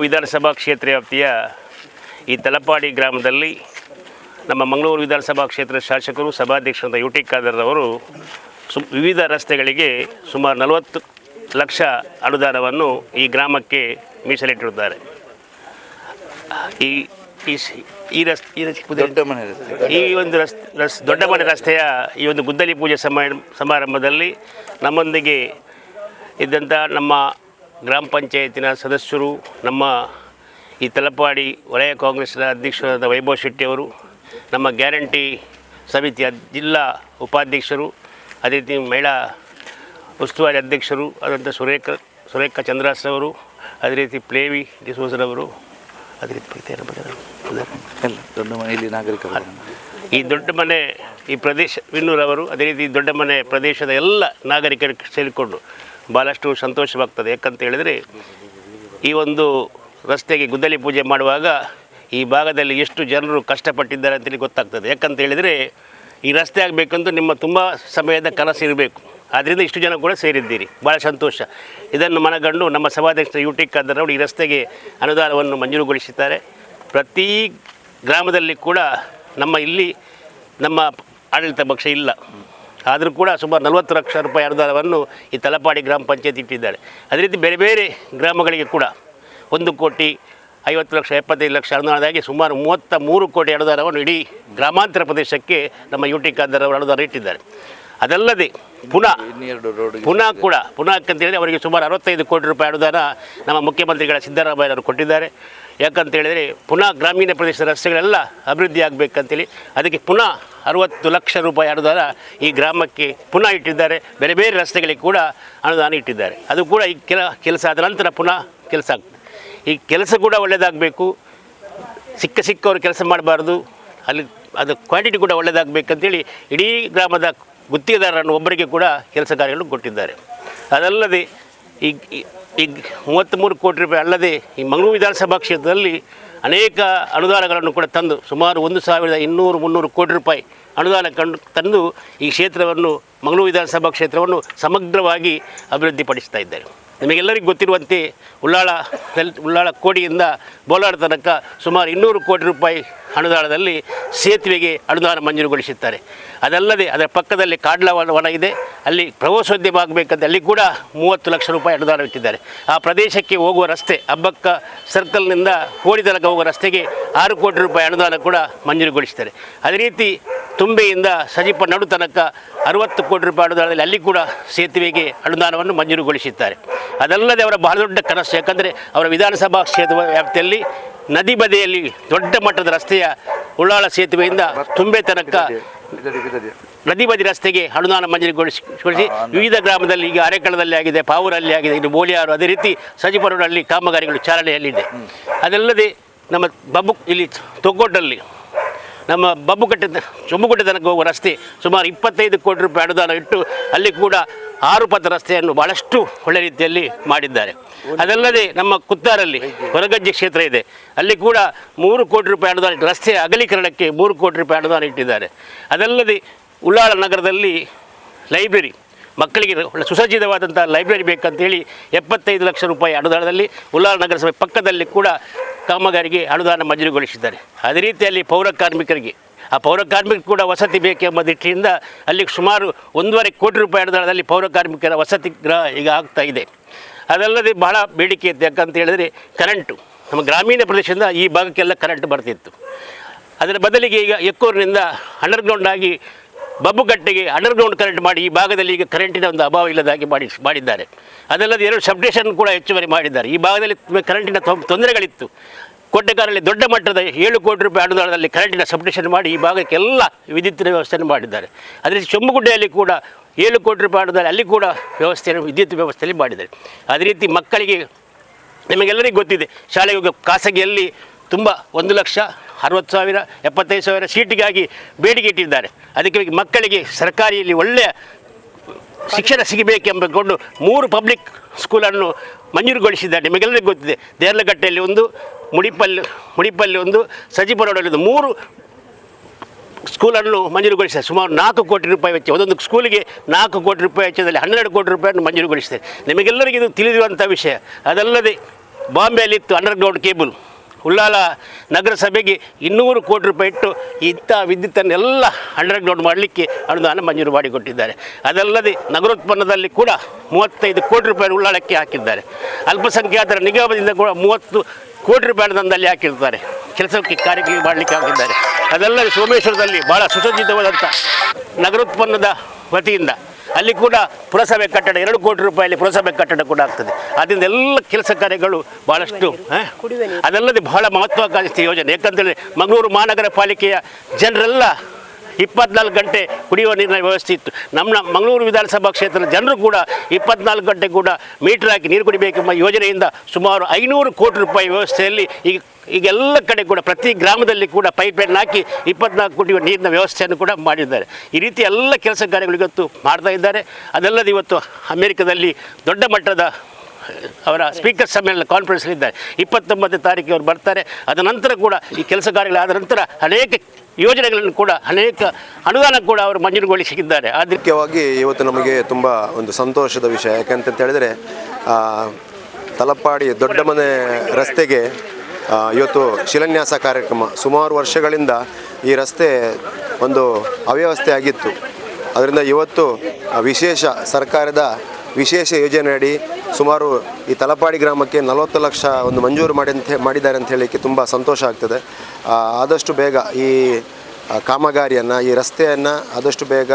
ವಿಧಾನಸಭಾ ಕ್ಷೇತ್ರ ವ್ಯಾಪ್ತಿಯ ಈ ತಲಪಾಡಿ ಗ್ರಾಮದಲ್ಲಿ ನಮ್ಮ ಮಂಗಳೂರು ವಿಧಾನಸಭಾ ಕ್ಷೇತ್ರದ ಶಾಸಕರು ಸಭಾಧ್ಯಕ್ಷರಾದ ಯು ಟಿ ಖಾದರ್ ಅವರು ವಿವಿಧ ರಸ್ತೆಗಳಿಗೆ ಸುಮಾರು 40 ಲಕ್ಷ ಅನುದಾನವನ್ನು ಈ ಗ್ರಾಮಕ್ಕೆ ಮೀಸಲಿಟ್ಟಿರುತ್ತಾರೆ. ಈ ಒಂದು ದೊಡ್ಡ ಮನೆ ರಸ್ತೆಯ ಈ ಒಂದು ಗುದ್ದಲಿ ಪೂಜೆ ಸಮಾರಂಭದಲ್ಲಿ ನಮ್ಮೊಂದಿಗೆ ಇದ್ದಂಥ ನಮ್ಮ ಗ್ರಾಮ ಪಂಚಾಯತಿನ ಸದಸ್ಯರು, ನಮ್ಮ ಈ ತಲಪಾಡಿ ವಲಯ ಕಾಂಗ್ರೆಸ್ನ ಅಧ್ಯಕ್ಷರಾದ ವೈಭವ್ ಶೆಟ್ಟಿಯವರು, ನಮ್ಮ ಗ್ಯಾರಂಟಿ ಸಮಿತಿಯ ಜಿಲ್ಲಾ ಉಪಾಧ್ಯಕ್ಷರು, ಅದೇ ರೀತಿ ಮಹಿಳಾ ಉಸ್ತುವಾರಿ ಅಧ್ಯಕ್ಷರು ಆದಂಥ ಸುರೇಖ ಚಂದ್ರಾಸವರು, ಅದೇ ರೀತಿ ಪ್ಲೇವಿ ಡಿಸೋಜರವರು, ಅದೇ ರೀತಿ ದೊಡ್ಡ ಮನೆಯಲ್ಲಿ ನಾಗರಿಕರು, ಈ ದೊಡ್ಡ ಮನೆ ಈ ಪ್ರದೇಶ ವಿನ್ನೂರವರು, ಅದೇ ರೀತಿ ದೊಡ್ಡ ಮನೆ ಪ್ರದೇಶದ ಎಲ್ಲ ನಾಗರಿಕರಿಗೆ ಸೇರಿಕೊಂಡು ಭಾಳಷ್ಟು ಸಂತೋಷವಾಗ್ತದೆ. ಯಾಕಂತ ಹೇಳಿದರೆ ಈ ಒಂದು ರಸ್ತೆಗೆ ಗುದ್ದಲಿ ಪೂಜೆ ಮಾಡುವಾಗ ಈ ಭಾಗದಲ್ಲಿ ಎಷ್ಟು ಜನರು ಕಷ್ಟಪಟ್ಟಿದ್ದಾರೆ ಅಂತೇಳಿ ಗೊತ್ತಾಗ್ತದೆ. ಯಾಕಂತ ಹೇಳಿದರೆ ಈ ರಸ್ತೆ ಆಗಬೇಕಂತೂ ನಿಮ್ಮ ತುಂಬ ಸಮಯದ ಕನಸು ಇರಬೇಕು. ಆದ್ದರಿಂದ ಇಷ್ಟು ಜನ ಕೂಡ ಸೇರಿದ್ದೀರಿ, ಭಾಳ ಸಂತೋಷ. ಇದನ್ನು ಮನಗಂಡು ನಮ್ಮ ಸಭಾಧ್ಯಕ್ಷ ಯು ಟಿ ಖಾದರ್ ಅವರು ಈ ರಸ್ತೆಗೆ ಅನುದಾನವನ್ನು ಮಂಜೂರುಗೊಳಿಸಿದ್ದಾರೆ. ಪ್ರತಿ ಗ್ರಾಮದಲ್ಲಿ ಕೂಡ ನಮ್ಮ ಆಡಳಿತ ಪಕ್ಷ ಇಲ್ಲ, ಆದರೂ ಕೂಡ ಸುಮಾರು 40 ಲಕ್ಷ ರೂಪಾಯಿ ಅನುದಾನವನ್ನು ಈ ತಲಪಾಡಿ ಗ್ರಾಮ ಪಂಚಾಯತ್ ಇಟ್ಟಿದ್ದಾರೆ. ಅದೇ ರೀತಿ ಬೇರೆ ಬೇರೆ ಗ್ರಾಮಗಳಿಗೆ ಕೂಡ 1,50,00,000 75 ಲಕ್ಷ ಅನುದಾನದಾಗಿ ಸುಮಾರು 33 ಕೋಟಿ ಅನುದಾನವನ್ನು ಇಡೀ ಗ್ರಾಮಾಂತರ ಪ್ರದೇಶಕ್ಕೆ ನಮ್ಮ ಯು ಟಿ ಖಾದರ್ ಅವರು ಅನುದಾನ ಇಟ್ಟಿದ್ದಾರೆ. ಅದಲ್ಲದೆ ಪುನಃ ಯಾಕಂತೇಳಿದರೆ ಅವರಿಗೆ ಸುಮಾರು 65 ಕೋಟಿ ರೂಪಾಯಿ ಅನುದಾನ ನಮ್ಮ ಮುಖ್ಯಮಂತ್ರಿಗಳ ಸಿದ್ದರಾಮಯ್ಯವರು ಕೊಟ್ಟಿದ್ದಾರೆ. ಯಾಕಂತ ಹೇಳಿದರೆ ಪುನಃ ಗ್ರಾಮೀಣ ಪ್ರದೇಶದ ರಸ್ತೆಗಳೆಲ್ಲ ಅಭಿವೃದ್ಧಿ ಆಗಬೇಕಂತೇಳಿ ಅದಕ್ಕೆ ಪುನಃ 60 ಲಕ್ಷ ರೂಪಾಯಿ ಅನುದಾನ ಈ ಗ್ರಾಮಕ್ಕೆ ಪುನಃ ಇಟ್ಟಿದ್ದಾರೆ. ಬೇರೆ ಬೇರೆ ರಸ್ತೆಗಳಿಗೆ ಕೂಡ ಅನುದಾನ ಇಟ್ಟಿದ್ದಾರೆ. ಅದು ಕೂಡ ಈ ಕೆಲಸ ಆದ ನಂತರ ಪುನಃ ಕೆಲಸ ಆಗ್ತದೆ. ಈ ಕೆಲಸ ಕೂಡ ಒಳ್ಳೆಯದಾಗಬೇಕು, ಸಿಕ್ಕವರು ಕೆಲಸ ಮಾಡಬಾರ್ದು, ಅಲ್ಲಿ ಅದು ಕ್ವಾಂಟಿಟಿ ಕೂಡ ಒಳ್ಳೆಯದಾಗಬೇಕಂತೇಳಿ ಇಡೀ ಗ್ರಾಮದ ಗುತ್ತಿಗೆದಾರರನ್ನು ಒಬ್ಬರಿಗೆ ಕೂಡ ಕೆಲಸ ಕಾರ್ಯಗಳನ್ನು ಕೊಟ್ಟಿದ್ದಾರೆ. ಅದಲ್ಲದೆ ಈಗ 33 ಕೋಟಿ ರೂಪಾಯಿ ಅಲ್ಲದೆ ಈ ಮಂಗಳೂರು ವಿಧಾನಸಭಾ ಕ್ಷೇತ್ರದಲ್ಲಿ ಅನೇಕ ಅನುದಾನಗಳನ್ನು ಕೂಡ ತಂದು ಸುಮಾರು 1,200-300 ಕೋಟಿ ರೂಪಾಯಿ ಅನುದಾನ ತಂದು ಈ ಕ್ಷೇತ್ರವನ್ನು ಮಂಗಳೂರು ವಿಧಾನಸಭಾ ಕ್ಷೇತ್ರವನ್ನು ಸಮಗ್ರವಾಗಿ ಅಭಿವೃದ್ಧಿಪಡಿಸ್ತಾ ಇದ್ದಾರೆ. ನಿಮಗೆಲ್ಲರಿಗೂ ಗೊತ್ತಿರುವಂತೆ ಉಳ್ಳಾಳ ಕೋಡಿಯಿಂದ ಬೋಲಾಡ ತನಕ ಸುಮಾರು 200 ಕೋಟಿ ರೂಪಾಯಿ ಅನುದಾನದಲ್ಲಿ ಸೇತುವೆಗೆ ಅನುದಾನ ಮಂಜೂರುಗೊಳಿಸುತ್ತಾರೆ. ಅದಲ್ಲದೆ ಅದರ ಪಕ್ಕದಲ್ಲಿ ಕಾಡ್ಲ ವನ ಇದೆ, ಅಲ್ಲಿ ಪ್ರವಾಸೋದ್ಯಮ ಆಗಬೇಕಂತ ಅಲ್ಲಿ ಕೂಡ 30 ಲಕ್ಷ ರೂಪಾಯಿ ಅನುದಾನ ಇಟ್ಟಿದ್ದಾರೆ. ಆ ಪ್ರದೇಶಕ್ಕೆ ಹೋಗುವ ರಸ್ತೆ ಅಬ್ಬಕ್ಕ ಸರ್ಕಲ್ನಿಂದ ಕೋಡಿ ತನಕ ಹೋಗುವ ರಸ್ತೆಗೆ 6 ಕೋಟಿ ರೂಪಾಯಿ ಅನುದಾನ ಕೂಡ ಮಂಜೂರುಗೊಳಿಸ್ತಾರೆ. ಅದೇ ರೀತಿ ತುಂಬೆಯಿಂದ ಸಜಿಪ ನಡು ತನಕ 60 ಕೋಟಿ ರೂಪಾಯಿ ಅನುದಾನದಲ್ಲಿ ಅಲ್ಲಿ ಕೂಡ ಸೇತುವೆಗೆ ಅನುದಾನವನ್ನು ಮಂಜೂರುಗೊಳಿಸುತ್ತಾರೆ. ಅದಲ್ಲದೆ ಅವರ ಬಹಳ ದೊಡ್ಡ ಕನಸು, ಯಾಕಂದರೆ ಅವರ ವಿಧಾನಸಭಾ ಕ್ಷೇತ್ರ ವ್ಯಾಪ್ತಿಯಲ್ಲಿ ನದಿ ಬದಿಯಲ್ಲಿ ದೊಡ್ಡ ಮಟ್ಟದ ರಸ್ತೆಯ ಉಳ್ಳಾಳ ಸೇತುವೆಯಿಂದ ತುಂಬೆ ತನಕ ನದಿ ಬದಿ ರಸ್ತೆಗೆ ಅನುದಾನ ಮಂಜೂರುಗೊಳಿಸಿ ವಿವಿಧ ಗ್ರಾಮದಲ್ಲಿ ಈಗ ಅರೆಕಳದಲ್ಲಿ ಆಗಿದೆ, ಪಾವೂರಲ್ಲಿ ಆಗಿದೆ, ಇನ್ನು ಬೋಳಿಯಾರು, ಅದೇ ರೀತಿ ಸಜಿಪರೋಡಲ್ಲಿ ಕಾಮಗಾರಿಗಳು ಚಾಲನೆಯಲ್ಲಿದೆ. ಅದಲ್ಲದೆ ನಮ್ಮ ಇಲ್ಲಿ ತೊಕ್ಕೋಟಲ್ಲಿ ನಮ್ಮ ಚೊಂಬುಕಟ್ಟೆ ತನಕ ಹೋಗುವ ರಸ್ತೆ ಸುಮಾರು 25 ಕೋಟಿ ರೂಪಾಯಿ ಅನುದಾನ ಇಟ್ಟು ಅಲ್ಲಿ ಕೂಡ 6 ಪಥ ರಸ್ತೆಯನ್ನು ಭಾಳಷ್ಟು ಒಳ್ಳೆ ರೀತಿಯಲ್ಲಿ ಮಾಡಿದ್ದಾರೆ. ಅದಲ್ಲದೆ ನಮ್ಮ ಕುತ್ತಾರಲ್ಲಿ ಹೊರಗಜ್ಜೆ ಕ್ಷೇತ್ರ ಇದೆ, ಅಲ್ಲಿ ಕೂಡ 3 ಕೋಟಿ ರೂಪಾಯಿ ಅನುದಾನ ಇಟ್ಟು ರಸ್ತೆಯ ಅಗಲೀಕರಣಕ್ಕೆ 3 ಕೋಟಿ ರೂಪಾಯಿ ಅನುದಾನ ಇಟ್ಟಿದ್ದಾರೆ. ಅದಲ್ಲದೆ ಉಳ್ಳಾಳ ನಗರದಲ್ಲಿ ಲೈಬ್ರರಿ, ಮಕ್ಕಳಿಗೆ ಸುಸಜ್ಜಿತವಾದಂಥ ಲೈಬ್ರರಿ ಬೇಕಂತೇಳಿ 75 ಲಕ್ಷ ರೂಪಾಯಿ ಅನುದಾನದಲ್ಲಿ ಉಳ್ಳಾಳ ನಗರಸಭೆ ಪಕ್ಕದಲ್ಲಿ ಕೂಡ ಕಾಮಗಾರಿಗೆ ಅನುದಾನ ಮಂಜೂರುಗೊಳಿಸಿದ್ದಾರೆ. ಅದೇ ರೀತಿಯಲ್ಲಿ ಪೌರ ಕಾರ್ಮಿಕರಿಗೆ ಕೂಡ ವಸತಿ ಬೇಕೆಂಬ ದೃಷ್ಟಿಯಿಂದ ಅಲ್ಲಿ ಸುಮಾರು 1.5 ಕೋಟಿ ರೂಪಾಯಿ ಅನುದಾನದಲ್ಲಿ ಪೌರ ಕಾರ್ಮಿಕರ ವಸತಿ ಗೃಹ ಈಗ ಆಗ್ತಾ ಇದೆ. ಅದಲ್ಲದೆ ಬಹಳ ಬೇಡಿಕೆ ಇತ್ತು, ಯಾಕಂತ ಹೇಳಿದರೆ ಕರೆಂಟು ನಮ್ಮ ಗ್ರಾಮೀಣ ಪ್ರದೇಶದಿಂದ ಈ ಭಾಗಕ್ಕೆಲ್ಲ ಕರೆಂಟ್ ಬರ್ತಿತ್ತು. ಅದರ ಬದಲಿಗೆ ಈಗ ಎಕ್ಕೂರಿನಿಂದ ಅಂಡರ್ಗ್ರೌಂಡ್ ಆಗಿ ಬಬ್ಬುಗಟ್ಟೆಗೆ ಅಂಡರ್ಗ್ರೌಂಡ್ ಕರೆಂಟ್ ಮಾಡಿ ಈ ಭಾಗದಲ್ಲಿ ಈಗ ಕರೆಂಟಿನ ಒಂದು ಅಭಾವ ಇಲ್ಲದಾಗಿ ಮಾಡಿದ್ದಾರೆ. ಅದಲ್ಲದೆ 2 ಸಬ್ಸ್ಟೇಷನ್ ಕೂಡ ಹೆಚ್ಚುವರಿ ಮಾಡಿದ್ದಾರೆ. ಈ ಭಾಗದಲ್ಲಿ ಕರೆಂಟಿನ ತೊಂದರೆಗಳಿತ್ತು. ಕೊಟ್ಟೆಕಾರಲ್ಲಿ ದೊಡ್ಡ ಮಟ್ಟದ 7 ಕೋಟಿ ರೂಪಾಯಿ ಅನುದಾನದಲ್ಲಿ ಕರೆಂಟಿನ ಸಬ್ಸ್ಟೇಷನ್ ಮಾಡಿ ಈ ಭಾಗಕ್ಕೆಲ್ಲ ವಿದ್ಯುತ್ತಿನ ವ್ಯವಸ್ಥೆಯನ್ನು ಮಾಡಿದ್ದಾರೆ. ಅದೇ ರೀತಿ ಚೊಂಬುಗುಡ್ಡೆಯಲ್ಲಿ ಕೂಡ 7 ಕೋಟಿ ರೂಪಾಯಿ ಅನುದಾನ ಅಲ್ಲಿ ಕೂಡ ವಿದ್ಯುತ್ ವ್ಯವಸ್ಥೆಯಲ್ಲಿ ಮಾಡಿದ್ದಾರೆ. ಅದೇ ರೀತಿ ಮಕ್ಕಳಿಗೆ ನಿಮಗೆಲ್ಲರಿಗೂ ಗೊತ್ತಿದೆ, ಶಾಲೆಗೆ ಖಾಸಗಿಯಲ್ಲಿ ತುಂಬ 1,60,000 75,000 ಸೀಟಿಗಾಗಿ ಬೇಡಿಕೆ ಇಟ್ಟಿದ್ದಾರೆ. ಅದಕ್ಕೆ ಮಕ್ಕಳಿಗೆ ಸರ್ಕಾರಿಯಲ್ಲಿ ಒಳ್ಳೆಯ ಶಿಕ್ಷಣ ಸಿಗಬೇಕೆಂಬಕೊಂಡು 3 ಪಬ್ಲಿಕ್ ಸ್ಕೂಲನ್ನು ಮಂಜೂರುಗೊಳಿಸಿದ್ದಾರೆ. ನಿಮಗೆಲ್ಲರಿಗೂ ಗೊತ್ತಿದೆ, ದೇರ್ಲಗಟ್ಟೆಯಲ್ಲಿ ಒಂದು, ಮುಡಿಪಲ್ಲಿ ಒಂದು, ಸಜಿಪರೋಡಲ್ಲಿ ಒಂದು 3 ಸ್ಕೂಲನ್ನು ಮಂಜೂರುಗೊಳಿಸಿದ್ದಾರೆ. ಸುಮಾರು 4 ಕೋಟಿ ರೂಪಾಯಿ ವೆಚ್ಚ, ಒಂದೊಂದು ಸ್ಕೂಲಿಗೆ 4 ಕೋಟಿ ರೂಪಾಯಿ ವೆಚ್ಚದಲ್ಲಿ 12 ಕೋಟಿ ರೂಪಾಯಿಯನ್ನು ಮಂಜೂರುಗೊಳಿಸಿದ್ದಾರೆ. ನಿಮಗೆಲ್ಲರಿಗೂ ಇದು ತಿಳಿದಿರುವಂಥ ವಿಷಯ. ಅದಲ್ಲದೆ ಬಾಂಬೆಯಲ್ಲಿತ್ತು ಅಂಡರ್ಗ್ರೌಂಡ್ ಕೇಬಲ್. ಉಳ್ಳಾಲ ನಗರಸಭೆಗೆ 200 ಕೋಟಿ ರೂಪಾಯಿ ಇಟ್ಟು ಇಂಥ ವಿದ್ಯುತ್ತನ್ನೆಲ್ಲ ಅಂಡರ್ಗ್ರೌಂಡ್ ಮಾಡಲಿಕ್ಕೆ ಅನುದಾನ ಮಂಜೂರು ಮಾಡಿಕೊಟ್ಟಿದ್ದಾರೆ. ಅದಲ್ಲದೆ ನಗರೋತ್ಪನ್ನದಲ್ಲಿ ಕೂಡ 35 ಕೋಟಿ ರೂಪಾಯಿ ಉಳ್ಳಾಲಕ್ಕೆ ಹಾಕಿದ್ದಾರೆ. ಅಲ್ಪಸಂಖ್ಯಾತರ ನಿಗಮದಿಂದ ಕೂಡ 30 ಕೋಟಿ ರೂಪಾಯಿ ಅನುದಾನದಲ್ಲಿ ಹಾಕಿರ್ತಾರೆ, ಕೆಲಸಕ್ಕೆ ಕಾರ್ಯಕ್ರಮ ಮಾಡಲಿಕ್ಕೆ ಹಾಕಿದ್ದಾರೆ. ಅದಲ್ಲದೆ ಸೋಮೇಶ್ವರದಲ್ಲಿ ಭಾಳ ಸುಸಜ್ಜಿತವಾದಂಥ ನಗರೋತ್ಪನ್ನದ ವತಿಯಿಂದ ಅಲ್ಲಿ ಕೂಡ ಪುರಸಭೆ ಕಟ್ಟಡ 2 ಕೋಟಿ ರೂಪಾಯಲ್ಲಿ ಪುರಸಭೆ ಕಟ್ಟಡ ಕೂಡ ಆಗ್ತದೆ. ಅದರಿಂದ ಎಲ್ಲ ಕೆಲಸ ಕಾರ್ಯಗಳು ಭಾಳಷ್ಟು. ಅದಲ್ಲದೆ ಬಹಳ ಮಹತ್ವಾಕಾಂಕ್ಷಿ ಯೋಜನೆ. ಯಾಕಂತೇಳಿ ಮಂಗಳೂರು ಮಹಾನಗರ ಪಾಲಿಕೆಯ ಜನರೆಲ್ಲ 24 ಗಂಟೆ ಕುಡಿಯುವ ನೀರಿನ ವ್ಯವಸ್ಥೆ ಇತ್ತು. ನಮ್ಮ ಮಂಗಳೂರು ವಿಧಾನಸಭಾ ಕ್ಷೇತ್ರದ ಜನರು ಕೂಡ 24 ಗಂಟೆ ಕೂಡ ಮೀಟರ್ ಹಾಕಿ ನೀರು ಕುಡಿಬೇಕೆಂಬ ಯೋಜನೆಯಿಂದ ಸುಮಾರು 500 ಕೋಟಿ ರೂಪಾಯಿ ವ್ಯವಸ್ಥೆಯಲ್ಲಿ ಈಗೆಲ್ಲ ಕಡೆ ಕೂಡ ಪ್ರತಿ ಗ್ರಾಮದಲ್ಲಿ ಕೂಡ ಪೈಪ್ಲೈನ್ ಹಾಕಿ 24 ಕೋಟಿ ನೀರಿನ ವ್ಯವಸ್ಥೆಯನ್ನು ಕೂಡ ಮಾಡಿದ್ದಾರೆ. ಈ ರೀತಿ ಎಲ್ಲ ಕೆಲಸ ಕಾರ್ಯಗಳು ಇವತ್ತು ಮಾಡ್ತಾ ಇದ್ದಾರೆ. ಅದಲ್ಲದೆ ಇವತ್ತು ಅಮೆರಿಕದಲ್ಲಿ ದೊಡ್ಡ ಮಟ್ಟದ ಅವರ ಸ್ಪೀಕರ್ ಸಮ್ಮೇಳನ ಕಾನ್ಫರೆನ್ಸ್ಲಿದ್ದಾರೆ. 29ನೇ ತಾರೀಕಿಗೆ ಅವರು ಬರ್ತಾರೆ. ಅದ ನಂತರ ಕೂಡ ಈ ಕೆಲಸ ಕಾರ್ಯಗಳಾದ ನಂತರ ಅನೇಕ ಯೋಜನೆಗಳನ್ನು ಕೂಡ ಅನೇಕ ಅನುದಾನ ಕೂಡ ಅವರು ಮಂಜೂರುಗೊಳಿಸಿದ್ದಾರೆ. ಮುಖ್ಯವಾಗಿ ಇವತ್ತು ನಮಗೆ ತುಂಬ ಒಂದು ಸಂತೋಷದ ವಿಷಯ. ಯಾಕಂತ ಹೇಳಿದರೆ ತಲಪಾಡಿ ದೊಡ್ಡ ಮನೆ ರಸ್ತೆಗೆ ಇವತ್ತು ಶಿಲಾನ್ಯಾಸ ಕಾರ್ಯಕ್ರಮ. ಸುಮಾರು ವರ್ಷಗಳಿಂದ ಈ ರಸ್ತೆ ಒಂದು ಅವ್ಯವಸ್ಥೆ ಆಗಿತ್ತು. ಅದರಿಂದ ಇವತ್ತು ವಿಶೇಷ ಸರ್ಕಾರದ ವಿಶೇಷ ಯೋಜನೆಯಡಿ ಸುಮಾರು ಈ ತಲಪಾಡಿ ಗ್ರಾಮಕ್ಕೆ 40 ಲಕ್ಷ ಒಂದು ಮಂಜೂರು ಮಾಡಿದ್ದಾರೆ ಅಂತ ಹೇಳಲಿಕ್ಕೆ ತುಂಬ ಸಂತೋಷ ಆಗ್ತದೆ. ಆದಷ್ಟು ಬೇಗ ಈ ಕಾಮಗಾರಿಯನ್ನು, ಈ ರಸ್ತೆಯನ್ನು ಆದಷ್ಟು ಬೇಗ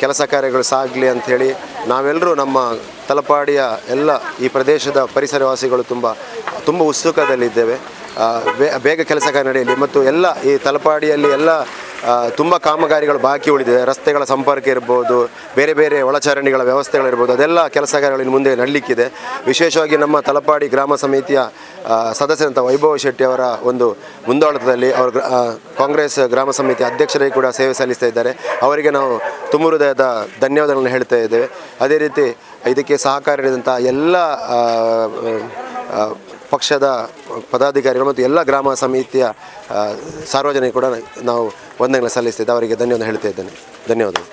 ಕೆಲಸ ಕಾರ್ಯಗಳು ಸಾಗಲಿ ಅಂಥೇಳಿ ನಾವೆಲ್ಲರೂ ನಮ್ಮ ತಲಪಾಡಿಯ ಎಲ್ಲ ಈ ಪ್ರದೇಶದ ಪರಿಸರವಾಸಿಗಳು ತುಂಬ ಉತ್ಸುಕದಲ್ಲಿದ್ದೇವೆ. ಬೇಗ ಕೆಲಸ ಕಾರ್ಯ ನಡೆಯಲಿ. ಮತ್ತು ಎಲ್ಲ ಈ ತಲಪಾಡಿಯಲ್ಲಿ ಎಲ್ಲ ತುಂಬ ಕಾಮಗಾರಿಗಳು ಬಾಕಿ ಉಳಿದಿದೆ. ರಸ್ತೆಗಳ ಸಂಪರ್ಕ ಇರ್ಬೋದು, ಬೇರೆ ಬೇರೆ ಒಳಚರಂಡಿಗಳ ವ್ಯವಸ್ಥೆಗಳಿರ್ಬೋದು, ಅದೆಲ್ಲ ಕೆಲಸ ಕಾರ್ಯಗಳು ಮುಂದೆ ನಡಲಿಕ್ಕಿದೆ. ವಿಶೇಷವಾಗಿ ನಮ್ಮ ತಲಪಾಡಿ ಗ್ರಾಮ ಸಮಿತಿಯ ಸದಸ್ಯರಂಥ ವೈಭವ್ ಶೆಟ್ಟಿ ಅವರ ಒಂದು ಮುಂದಾಳತ್ವದಲ್ಲಿ ಅವರು ಕಾಂಗ್ರೆಸ್ ಗ್ರಾಮ ಸಮಿತಿ ಅಧ್ಯಕ್ಷರಾಗಿ ಕೂಡ ಸೇವೆ ಸಲ್ಲಿಸ್ತಾ ಇದ್ದಾರೆ. ಅವರಿಗೆ ನಾವು ತುಂಬ ಹೃದಯದ ಧನ್ಯವಾದಗಳನ್ನು ಹೇಳ್ತಾ ಇದ್ದೇವೆ. ಅದೇ ರೀತಿ ಇದಕ್ಕೆ ಸಹಕಾರ ನೀಡಿದಂಥ ಎಲ್ಲ ಪಕ್ಷದ ಪದಾಧಿಕಾರಿಗಳು ಮತ್ತು ಎಲ್ಲ ಗ್ರಾಮ ಸಮಿತಿಯ ಸಾರ್ವಜನಿಕರು ಕೂಡ ನಾವು ವಂದನೆಗಳನ್ನು ಸಲ್ಲಿಸ್ತಿದ್ದೆ. ಅವರಿಗೆ ಧನ್ಯವಾದ ಹೇಳ್ತಾ ಇದ್ದೇನೆ. ಧನ್ಯವಾದಗಳು.